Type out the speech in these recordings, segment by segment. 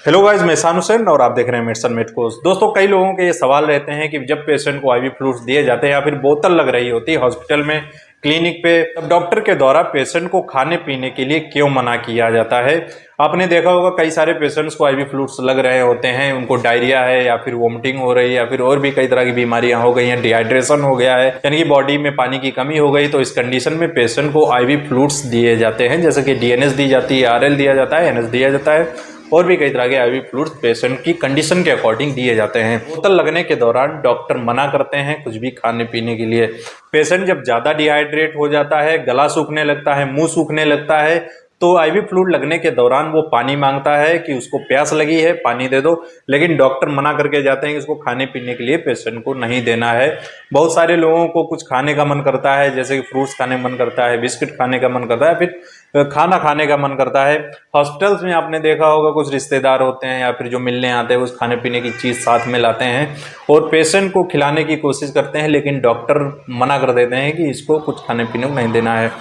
Hello guys, मैं शान हुसैन और आप देख रहे हैं मेडिसिन मेडकोस। दोस्तों, कई लोगों के ये सवाल रहते हैं कि जब पेशेंट को आईवी फ्लूइड्स दिए जाते हैं या फिर बोतल लग रही होती है हॉस्पिटल में, क्लिनिक पे, तब डॉक्टर के द्वारा पेशेंट को खाने पीने के लिए क्यों मना किया जाता है। आपने देखा होगा कई सारे पेशेंट्स को आईवी फ्लूइड्स लग रहे होते हैं, उनको डायरिया है या फिर वोमिटिंग हो रही है या फिर और भी कई तरह की बीमारियां हो गई हैं, डिहाइड्रेशन हो गया है, यानी कि बॉडी में पानी की कमी हो गई। तो इस कंडीशन में पेशेंट को आईवी फ्लूइड्स दिए जाते हैं, जैसे कि डीएनएस दी जाती है, आरएल दिया जाता है, एनएस दिया जाता है और भी कई तरह के आईवी फ्लूइड्स पेशेंट की कंडीशन के अकॉर्डिंग दिए जाते हैं। बोतल लगने के दौरान डॉक्टर मना करते हैं कुछ भी खाने पीने के लिए। पेशेंट जब ज्यादा डिहाइड्रेट हो जाता है, गला सूखने लगता है, मुंह सूखने लगता है, तो आईवी फ्लूइड लगने के दौरान वो पानी मांगता है कि उसको प्यास लगी है, पानी दे दो, लेकिन डॉक्टर मना करके जाते हैं कि इसको खाने पीने के लिए पेशेंट को नहीं देना है। बहुत सारे लोगों को कुछ खाने का मन करता है, जैसे कि फ्रूट्स खाने का मन करता है, बिस्किट खाने का मन करता है, फिर खाना खाने का मन करता है। हॉस्पिटल्स में आपने देखा होगा कुछ रिश्तेदार होते हैं या फिर जो मिलने आते हैं, उस खाने पीने की चीज़ साथ में लाते हैं और पेशेंट को खिलाने की कोशिश करते हैं, लेकिन डॉक्टर मना कर देते हैं कि इसको कुछ खाने पीने को नहीं देना है।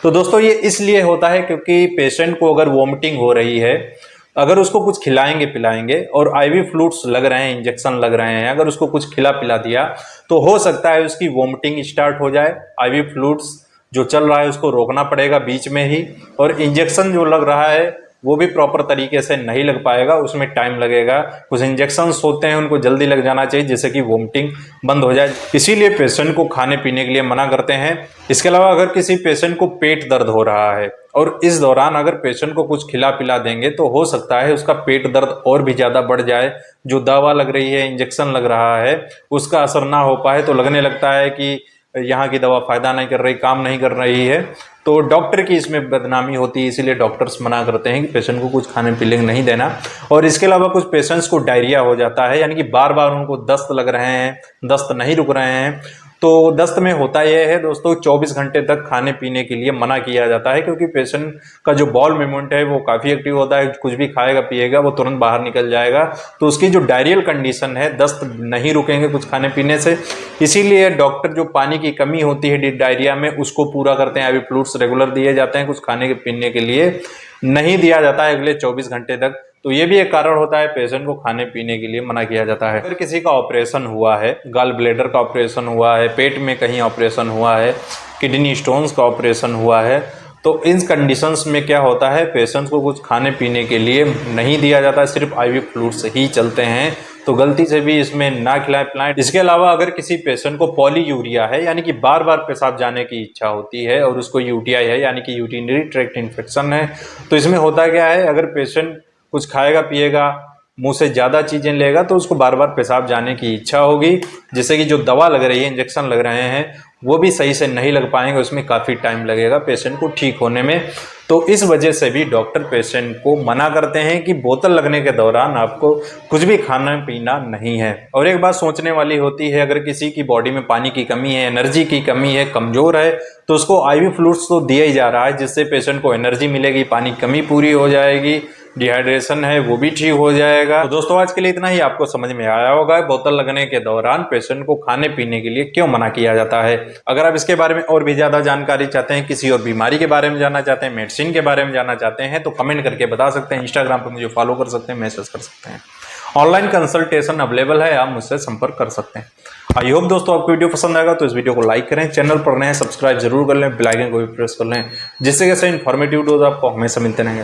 तो दोस्तों, ये इसलिए होता है क्योंकि पेशेंट को अगर वॉमिटिंग हो रही है, अगर उसको कुछ खिलाएंगे पिलाएंगे और आईवी फ्लूइड्स लग रहे हैं, इंजेक्शन लग रहे हैं, अगर उसको कुछ खिला पिला दिया तो हो सकता है उसकी वॉमिटिंग स्टार्ट हो जाए। आईवी फ्लूइड्स जो चल रहा है उसको रोकना पड़ेगा बीच में ही, और इंजेक्शन जो लग रहा है वो भी प्रॉपर तरीके से नहीं लग पाएगा, उसमें टाइम लगेगा। कुछ इंजेक्शंस होते हैं उनको जल्दी लग जाना चाहिए जिससे कि वोमिटिंग बंद हो जाए, इसीलिए पेशेंट को खाने पीने के लिए मना करते हैं। इसके अलावा अगर किसी पेशेंट को पेट दर्द हो रहा है और इस दौरान अगर पेशेंट को कुछ खिला पिला देंगे तो हो सकता है उसका पेट दर्द और भी ज़्यादा बढ़ जाए। जो दवा लग रही है, इंजेक्शन लग रहा है, उसका असर ना हो पाए तो लगने लगता है कि यहाँ की दवा फायदा नहीं कर रही, काम नहीं कर रही है, तो डॉक्टर की इसमें बदनामी होती है। इसीलिए डॉक्टर्स मना करते हैं कि पेशेंट को कुछ खाने पीने नहीं देना। और इसके अलावा कुछ पेशेंट्स को डायरिया हो जाता है, यानी कि बार बार उनको दस्त लग रहे हैं, दस्त नहीं रुक रहे हैं। तो दस्त में होता यह है दोस्तों, 24 घंटे तक खाने पीने के लिए मना किया जाता है, क्योंकि पेशेंट का जो बॉल मूवमेंट है वो काफ़ी एक्टिव होता है। कुछ भी खाएगा पिएगा वो तुरंत बाहर निकल जाएगा, तो उसकी जो डायरियल कंडीशन है, दस्त नहीं रुकेंगे कुछ खाने पीने से। इसीलिए डॉक्टर जो पानी की कमी होती है डायरिया में, उसको पूरा करते हैं। आईवी फ्लूइड्स रेगुलर दिए जाते हैं, कुछ खाने के पीने के लिए नहीं दिया जाता है अगले 24 घंटे तक। तो ये भी एक कारण होता है पेशेंट को खाने पीने के लिए मना किया जाता है। अगर किसी का ऑपरेशन हुआ है, गॉल ब्लैडर का ऑपरेशन हुआ है, पेट में कहीं ऑपरेशन हुआ है, किडनी स्टोन्स का ऑपरेशन हुआ है, तो इन कंडीशंस में क्या होता है, पेशेंट्स को कुछ खाने पीने के लिए नहीं दिया जाता है, सिर्फ आईवी फ्लूइड्स ही चलते हैं। तो गलती से भी इसमें ना खिलाएं पिलाएं। इसके अलावा अगर किसी पेशेंट को पॉलीयूरिया है, यानी कि बार बार पेशाब जाने की इच्छा होती है, और उसको यूटीआई है यानी कि यूरिनरी ट्रैक्ट इन्फेक्शन है, तो इसमें होता क्या है, अगर पेशेंट कुछ खाएगा पिएगा, मुंह से ज़्यादा चीज़ें लेगा, तो उसको बार बार पेशाब जाने की इच्छा होगी, जिससे कि जो दवा लग रही है, इंजेक्शन लग रहे हैं, वो भी सही से नहीं लग पाएंगे, उसमें काफ़ी टाइम लगेगा पेशेंट को ठीक होने में। तो इस वजह से भी डॉक्टर पेशेंट को मना करते हैं कि बोतल लगने के दौरान आपको कुछ भी खाना पीना नहीं है। और एक बात सोचने वाली होती है, अगर किसी की बॉडी में पानी की कमी है, एनर्जी की कमी है, कमज़ोर है, तो उसको आईवी फ्लूइड्स तो दिया ही जा रहा है, जिससे पेशेंट को एनर्जी मिलेगी, पानी की कमी पूरी हो जाएगी, डिहाइड्रेशन है वो भी ठीक हो जाएगा। तो दोस्तों, आज के लिए इतना ही। आपको समझ में आया होगा बोतल लगने के दौरान पेशेंट को खाने पीने के लिए क्यों मना किया जाता है। अगर आप इसके बारे में और भी ज़्यादा जानकारी चाहते हैं, किसी और बीमारी के बारे में जानना चाहते हैं, मेडिसिन के बारे में जानना चाहते हैं, तो कमेंट करके बता सकते हैं। इंस्टाग्राम पर मुझे फॉलो कर सकते हैं, मैसेज कर सकते हैं। ऑनलाइन कंसल्टेशन अवेलेबल है, आप मुझसे संपर्क कर सकते हैं। आई होप दोस्तों आपको वीडियो पसंद आएगा, तो इस वीडियो को लाइक करें, चैनल पर नए हैं सब्सक्राइब जरूर कर लें, बेल आइकन को भी प्रेस कर लें, जिससे कैसे इन्फॉर्मेटिव वीडियोस आपको हमेशा मिलते रहेंगे।